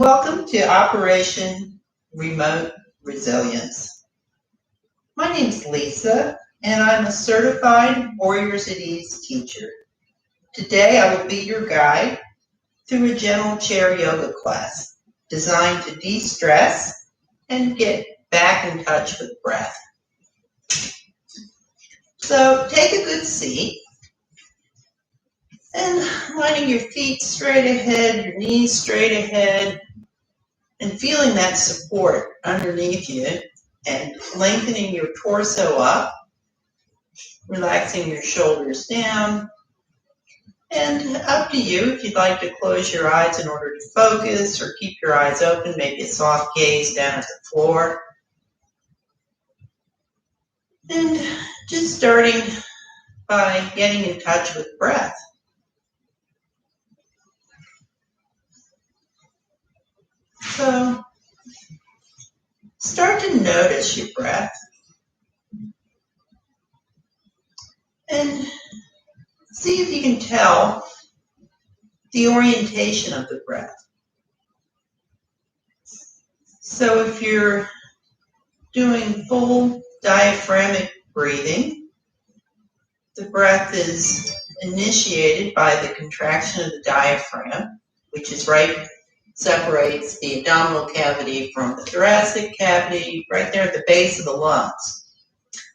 Welcome to Operation Remote Resilience. My name is Lisa, and I'm a certified Warriors at Ease teacher. Today I will be your guide through a gentle chair yoga class designed to de-stress and get back in touch with breath. So take a good seat and lining your feet straight ahead, your knees straight ahead, and feeling that support underneath you and lengthening your torso up, relaxing your shoulders down, and up to you if you'd like to close your eyes in order to focus or keep your eyes open, maybe a soft gaze down at the floor. And just starting by getting in touch with breath. So start to notice your breath and see if you can tell the orientation of the breath. So if you're doing full diaphragmatic breathing, the breath is initiated by the contraction of the diaphragm, which is separates the abdominal cavity from the thoracic cavity, right there at the base of the lungs.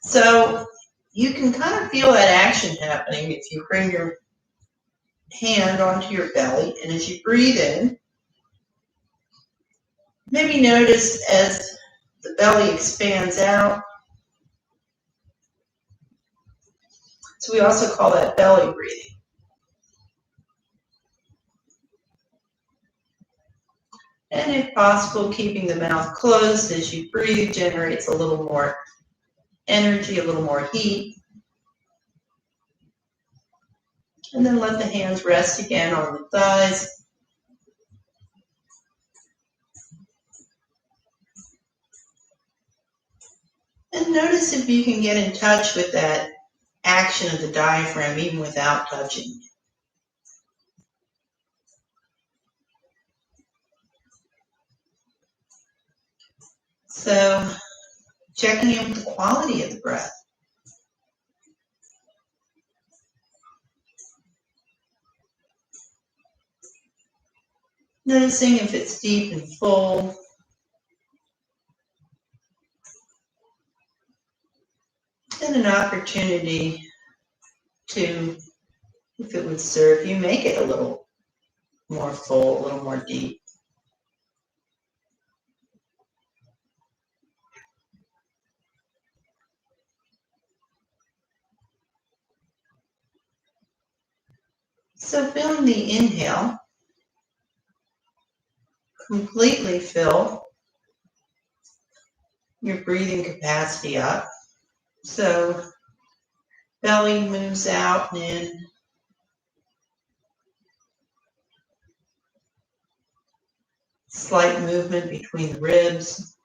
So you can kind of feel that action happening if you bring your hand onto your belly, and as you breathe in, maybe notice as the belly expands out. So we also call that belly breathing. And if possible, keeping the mouth closed as you breathe generates a little more energy, a little more heat. And then let the hands rest again on the thighs. And notice if you can get in touch with that action of the diaphragm even without touching. So checking in with the quality of the breath. Noticing if it's deep and full. And an opportunity to, if it would serve you, make it a little more full, a little more deep. So feeling the inhale, completely fill your breathing capacity up. So belly moves out and in. Slight movement between the ribs.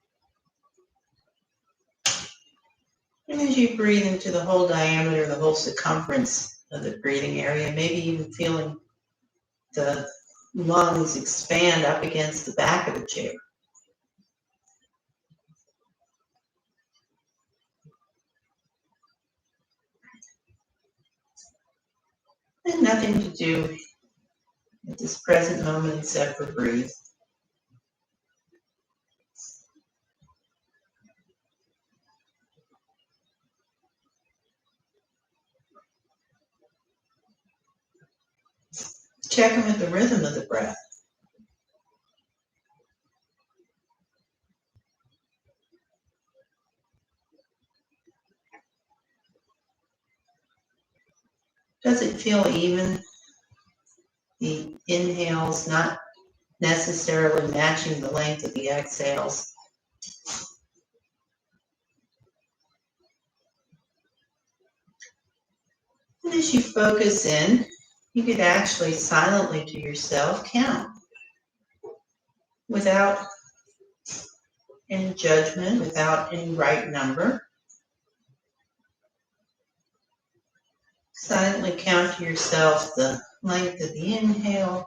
And as you breathe into the whole diameter, the whole circumference of the breathing area, maybe even feeling the lungs expand up against the back of the chair. And nothing to do at this present moment except for breathe. Check in with the rhythm of the breath. Does it feel even? The inhales not necessarily matching the length of the exhales. And as you focus in, you could actually silently to yourself count without any judgment, without any right number. Silently count to yourself the length of the inhale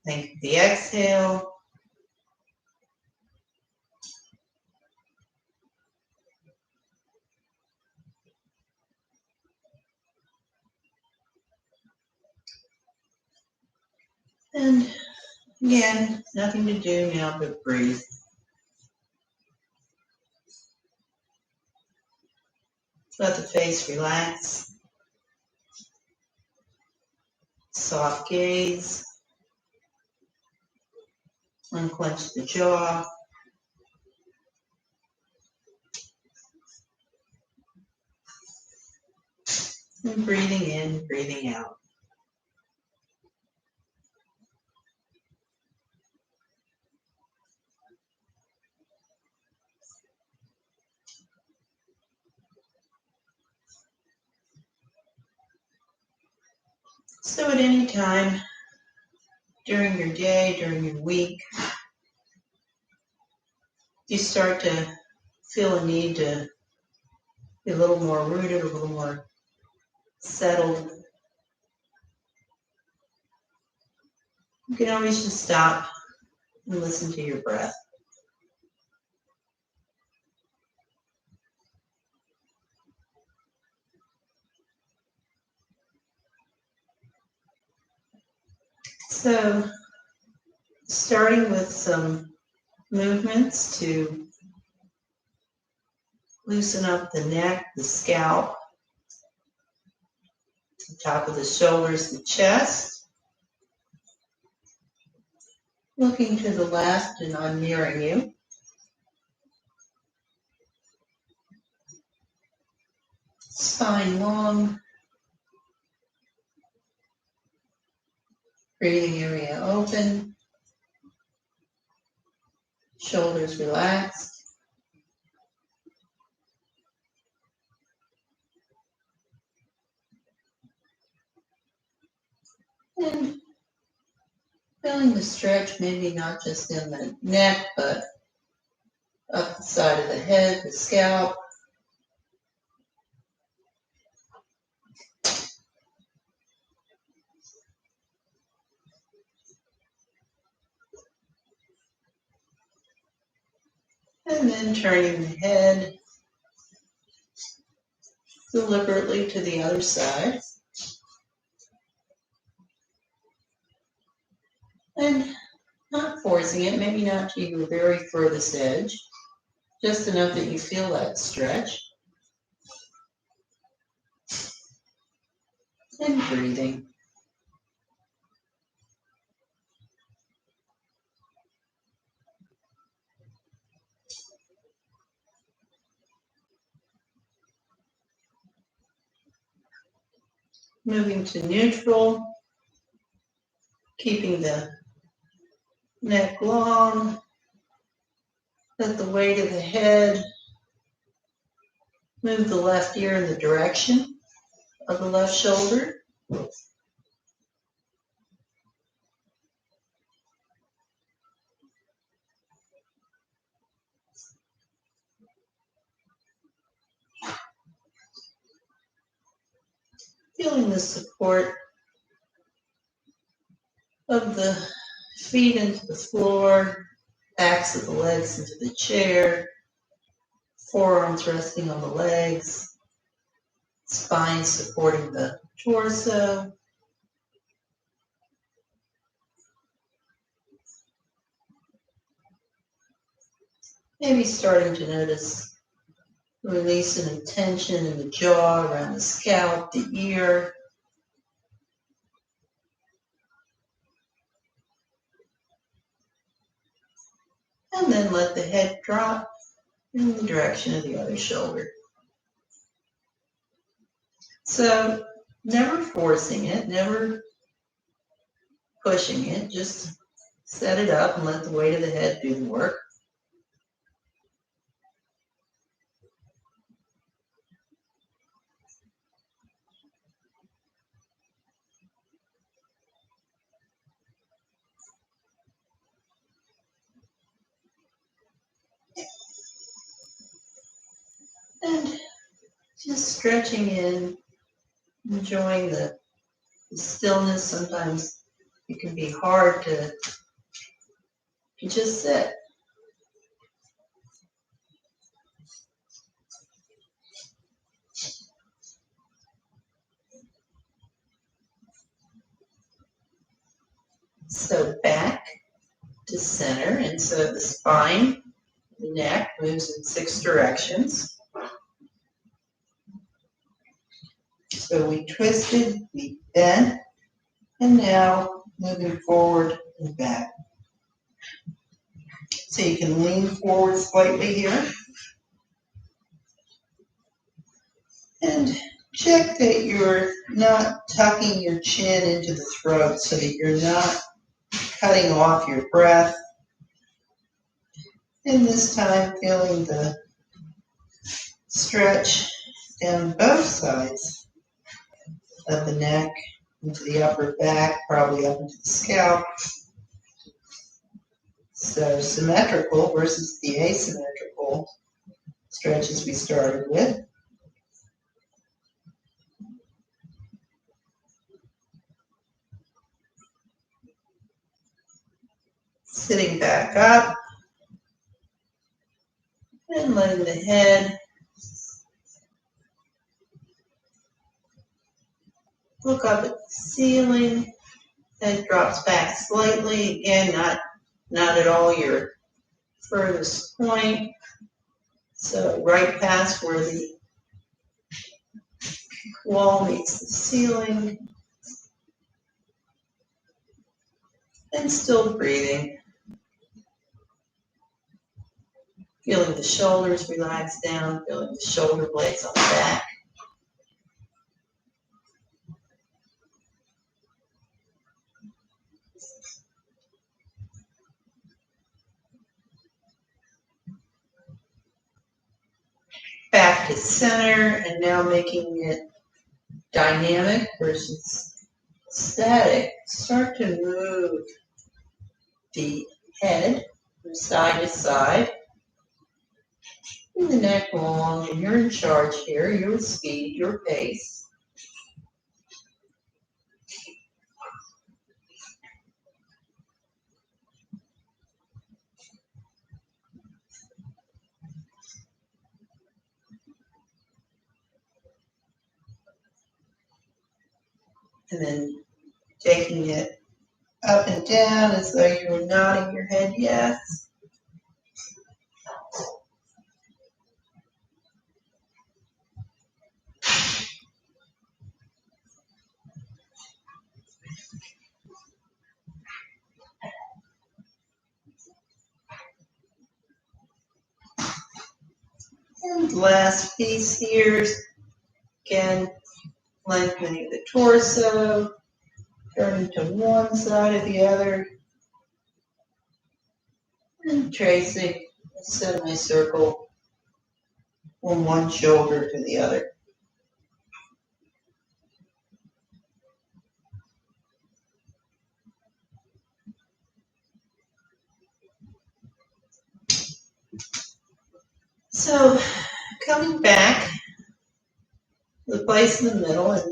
Think of the exhale. And again, nothing to do now but breathe. Let the face relax. Soft gaze. Unclench the jaw. And breathing in, breathing out. So at any time during your day, during your week, you start to feel a need to be a little more rooted, a little more settled, you can always just stop and listen to your breath. So starting with some movements to loosen up the neck, the scalp, the top of the shoulders, the chest. Looking to the left and I'm nearing you. Spine long. Breathing area open. Shoulders relaxed. And feeling the stretch, maybe not just in the neck, but up the side of the head, the scalp. And then turning the head deliberately to the other side. And not forcing it, maybe not to your very furthest edge, just enough that you feel that stretch. And breathing. Moving to neutral, keeping the neck long. Let the weight of the head move the left ear in the direction of the left shoulder. Feeling the support of the feet into the floor, backs of the legs into the chair, forearms resting on the legs, spine supporting the torso. Maybe starting to notice release and tension in the jaw, around the scalp, the ear. And then let the head drop in the direction of the other shoulder. So never forcing it, never pushing it, just set it up and let the weight of the head do the work. And just stretching in, enjoying the stillness. Sometimes it can be hard to just sit. So back to center, and so the spine, the neck moves in 6 directions. So we twisted, we bent, and now moving forward and back. So you can lean forward slightly here. And check that you're not tucking your chin into the throat so that you're not cutting off your breath. And this time feeling the stretch down both sides of the neck, into the upper back, probably up into the scalp. So symmetrical versus the asymmetrical stretches we started with. Sitting back up and letting the head look up at the ceiling. Head drops back slightly. Again, not at all your furthest point. So right past where the wall meets the ceiling. And still breathing. Feeling the shoulders relax down, feeling the shoulder blades on the back. Back to center, and now making it dynamic versus static. Start to move the head from side to side. And the neck long, and you're in charge here, your speed, your pace. And then taking it up and down as though you were nodding your head yes. And last piece here, again, lengthening the torso, turning to one side or the other, and tracing a semicircle from one shoulder to the other. So coming back to the place in the middle, and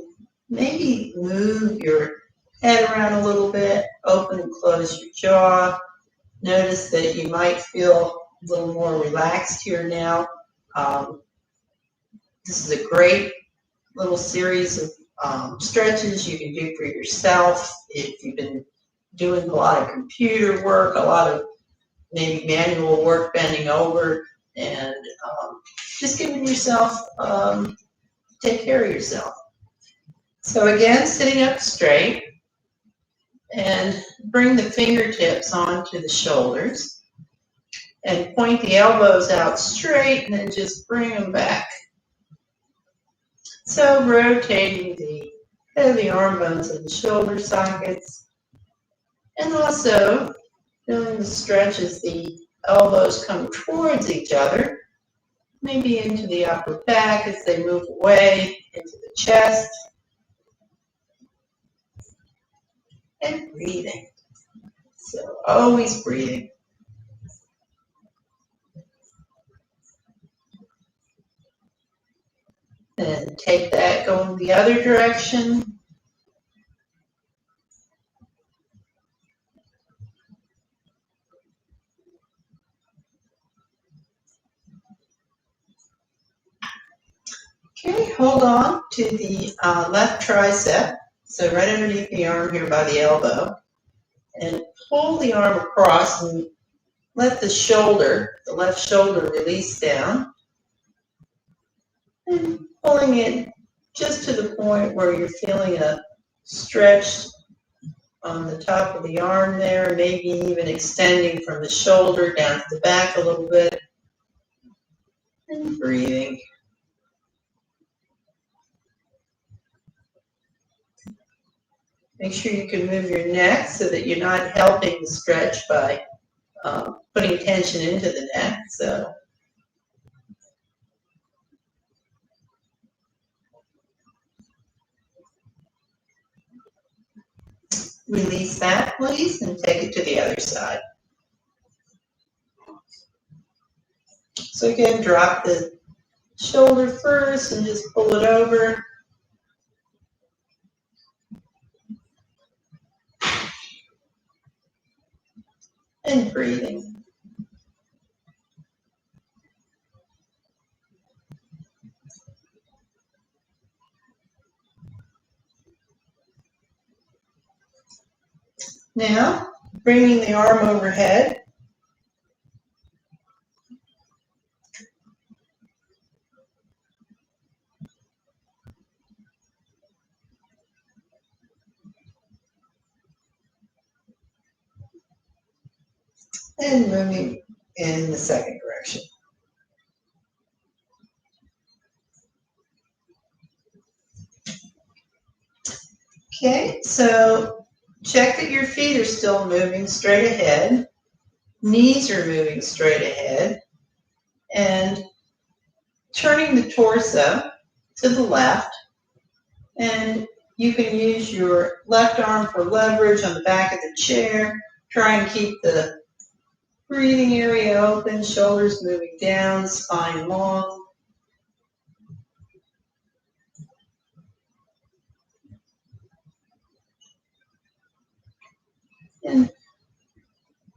maybe move your head around a little bit, open and close your jaw. Notice that you might feel a little more relaxed here now. This is a great little series of stretches you can do for yourself if you've been doing a lot of computer work, a lot of maybe manual work, bending over, and just giving yourself, take care of yourself. So again, sitting up straight, and bring the fingertips onto the shoulders, and point the elbows out straight, and then just bring them back. So rotating the head of the arm bones and the shoulder sockets, and also feeling the stretch as the elbows come towards each other, maybe into the upper back as they move away into the chest, and breathing. So always breathing. And take that going the other direction. Okay, hold on to the left tricep, so right underneath the arm here by the elbow, and pull the arm across and let the shoulder, the left shoulder, release down, and pulling it just to the point where you're feeling a stretch on the top of the arm there, maybe even extending from the shoulder down to the back a little bit, and breathing. Make sure you can move your neck so that you're not helping the stretch by putting tension into the neck. So release that, please, and take it to the other side. So again, drop the shoulder first and just pull it over. And breathing. Now, bringing the arm overhead. And moving in the second direction. Okay, so check that your feet are still moving straight ahead. Knees are moving straight ahead. And turning the torso to the left. And you can use your left arm for leverage on the back of the chair. Try and keep the breathing area open, shoulders moving down, spine long. And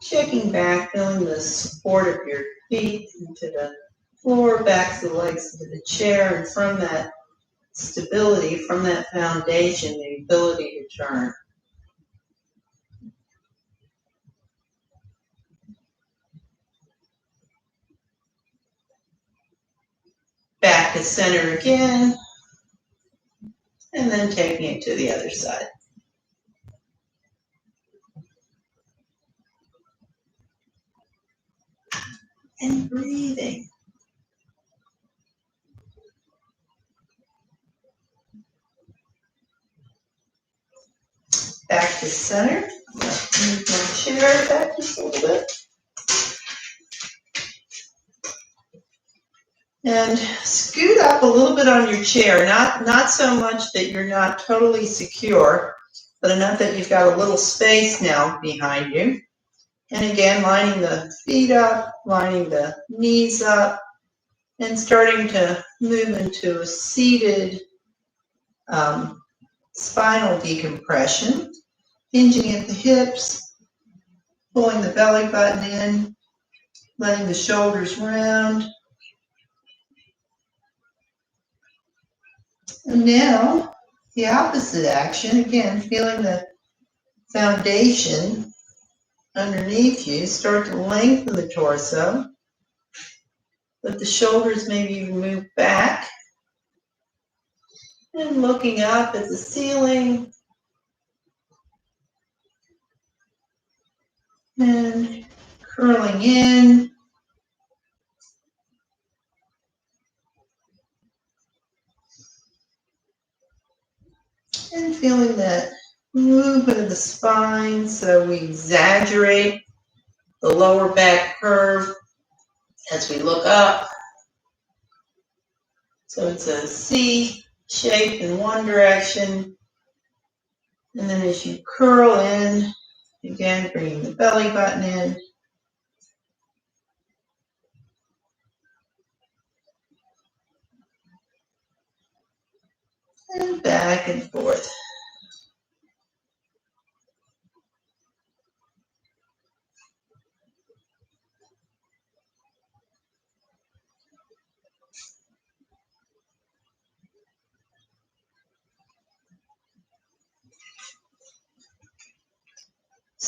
checking back, feeling the support of your feet into the floor, backs of the legs into the chair, and from that stability, from that foundation, the ability to turn. Back to center again, and then taking it to the other side. And breathing. Back to center. Move my chair back just a little bit. And scoot up a little bit on your chair, not so much that you're not totally secure, but enough that you've got a little space now behind you. And again, lining the feet up, lining the knees up, and starting to move into a seated spinal decompression, hinging at the hips, pulling the belly button in, letting the shoulders round. And now, the opposite action, again, feeling the foundation underneath you, start to lengthen the torso. Let the shoulders maybe even move back. And looking up at the ceiling. And curling in. And feeling that movement of the spine, so we exaggerate the lower back curve as we look up. So it's a C shape in one direction, and then as you curl in, again bringing the belly button in, and back and forth.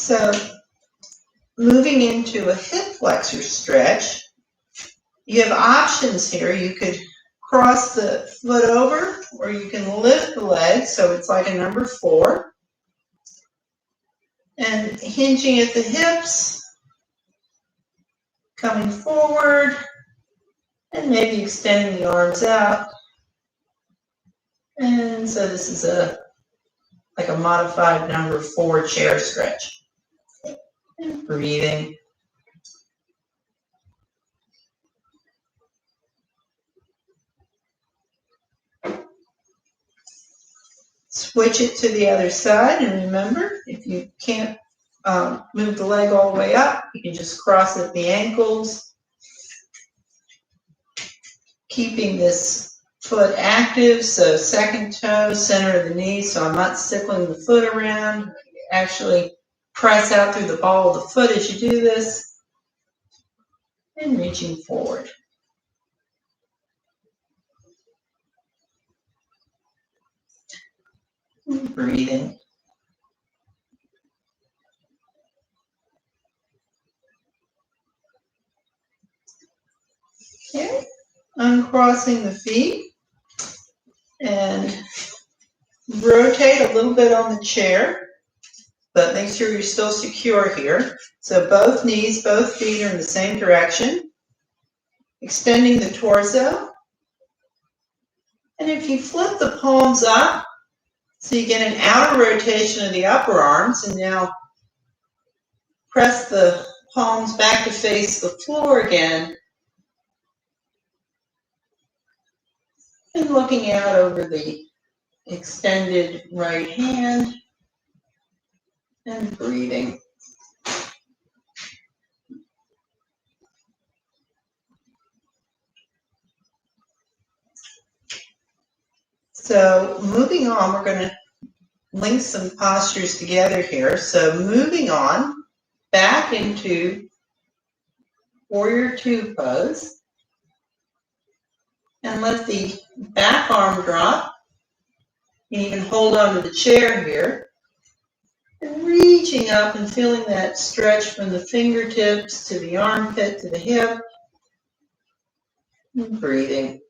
So moving into a hip flexor stretch, you have options here. You could cross the foot over, or you can lift the leg, so it's like a number 4. And hinging at the hips, coming forward, and maybe extending the arms out. And so this is like a modified number 4 chair stretch. And breathing. Switch it to the other side, and remember, if you can't move the leg all the way up, you can just cross at the ankles, keeping this foot active. So second toe, center of the knee, so I'm not sickling the foot around. Actually press out through the ball of the foot as you do this, and reaching forward. And breathing. Okay, uncrossing the feet and rotate a little bit on the chair, but make sure you're still secure here. So both knees, both feet are in the same direction. Extending the torso. And if you flip the palms up, so you get an outer rotation of the upper arms, and now press the palms back to face the floor again. And looking out over the extended right hand and breathing. So moving on, we're going to link some postures together here. So moving on, back into Warrior 2 pose. And let the back arm drop. You can hold onto the chair here. And reaching up and feeling that stretch from the fingertips to the armpit to the hip. And breathing.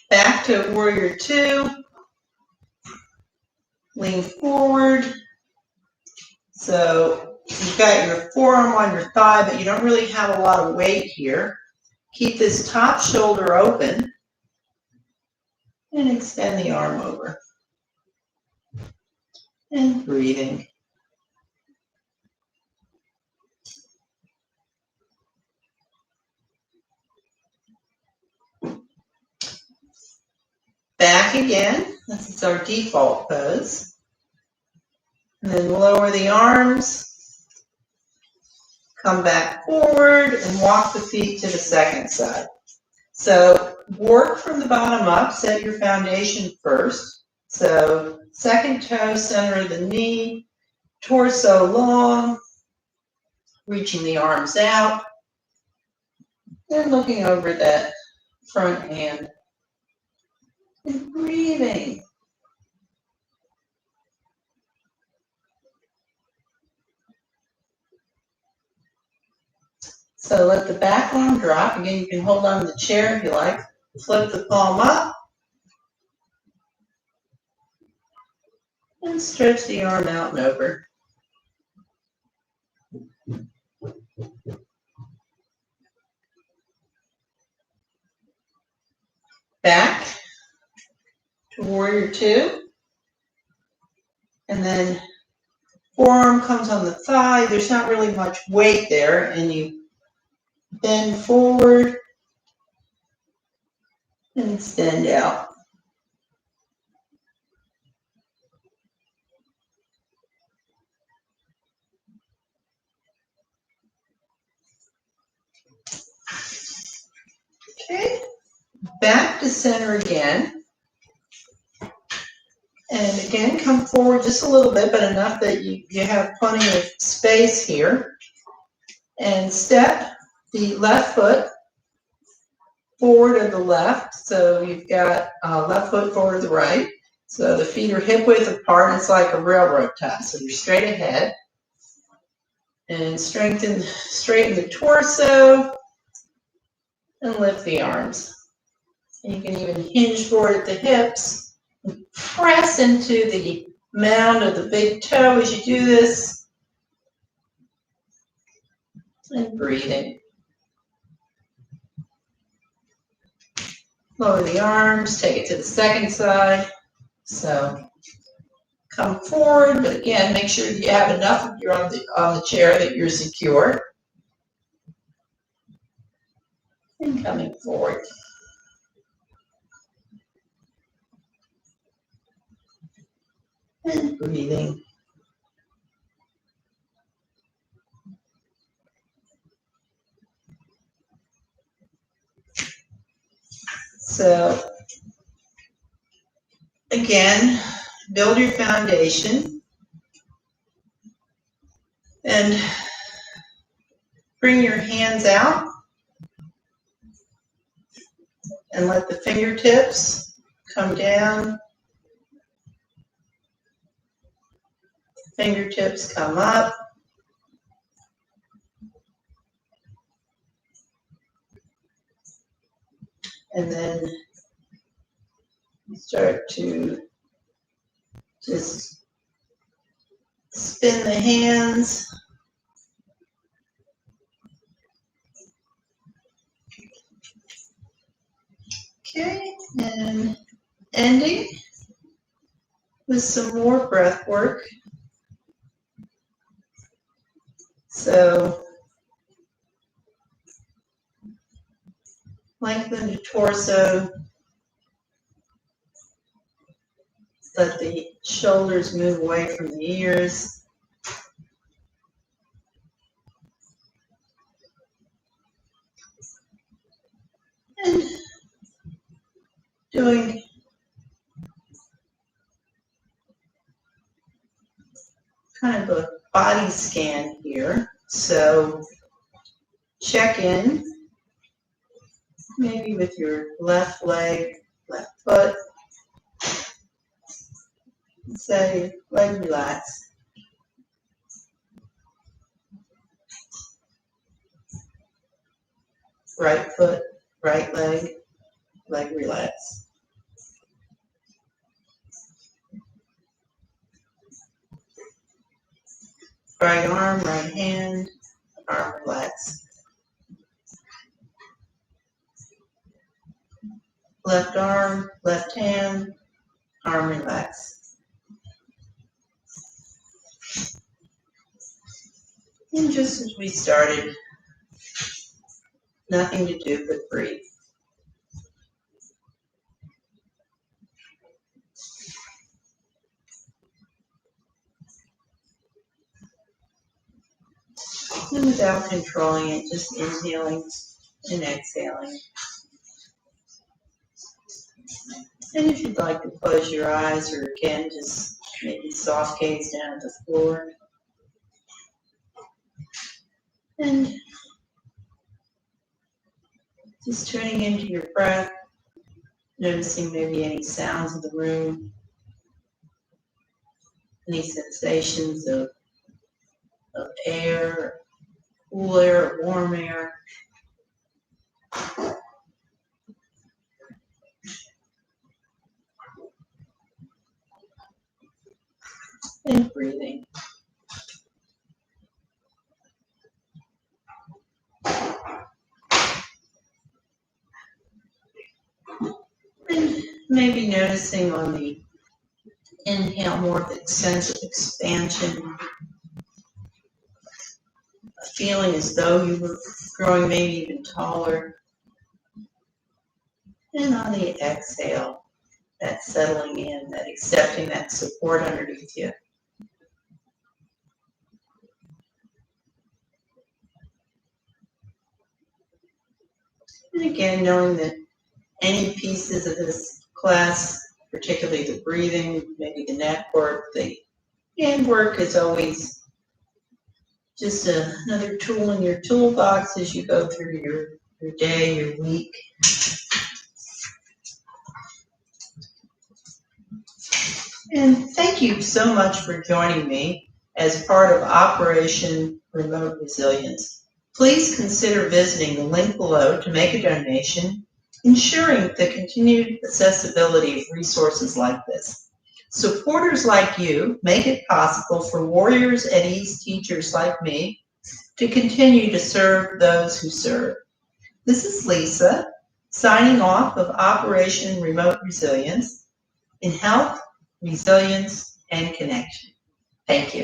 Back to Warrior 2. Lean forward. So you've got your forearm on your thigh, but you don't really have a lot of weight here. Keep this top shoulder open and extend the arm over. And breathing. Back again. This is our default pose. And then lower the arms. Come back forward and walk the feet to the second side. So work from the bottom up. Set your foundation first. So second toe, center of the knee, torso long, reaching the arms out, and looking over that front hand. And breathing. So let the back arm drop. Again, you can hold on to the chair if you like. Flip the palm up. And stretch the arm out and over. Back to Warrior 2. And then forearm comes on the thigh. There's not really much weight there. And you bend forward and extend out. Okay, back to center again. And again, come forward just a little bit, but enough that you have plenty of space here. And step the left foot forward of the left. So you've got left foot forward of the right. So the feet are hip width apart, and it's like a railroad tie. So you're straight ahead. And straighten the torso and lift the arms. And you can even hinge forward at the hips and press into the mound of the big toe as you do this. And breathing. Lower the arms, take it to the second side. So come forward, but again, make sure you have enough if you're on the chair that you're secure. And coming forward. And breathing. So again, build your foundation and bring your hands out and let the fingertips come down. Fingertips come up. And then start to just spin the hands. Okay, and ending with some more breath work. So lengthen the torso. Let the shoulders move away from the ears. And doing kind of a body scan here. So check in, maybe with your left leg, left foot. Say, leg relax. Right foot, right leg, leg relax. Right arm, right hand, arm relax. Left arm, left hand, arm relax. And just as we started, nothing to do but breathe. And without controlling it, just inhaling and exhaling. And if you'd like to close your eyes, or again, just maybe soft gaze down at the floor. And just tuning into your breath, noticing maybe any sounds of the room, any sensations of air, cool air, warm air. And breathing. And maybe noticing on the inhale more of the sense of expansion, a feeling as though you were growing maybe even taller. And on the exhale, that settling in, that accepting that support underneath you. And again, knowing that any pieces of this class, particularly the breathing, maybe the neck work, the hand work, is always just another tool in your toolbox as you go through your day, your week. And thank you so much for joining me as part of Operation Remote Resilience. Please consider visiting the link below to make a donation, ensuring the continued accessibility of resources like this. Supporters like you make it possible for Warriors at Ease teachers like me to continue to serve those who serve. This is Lisa, signing off of Operation Remote Resilience in health, resilience, and connection. Thank you.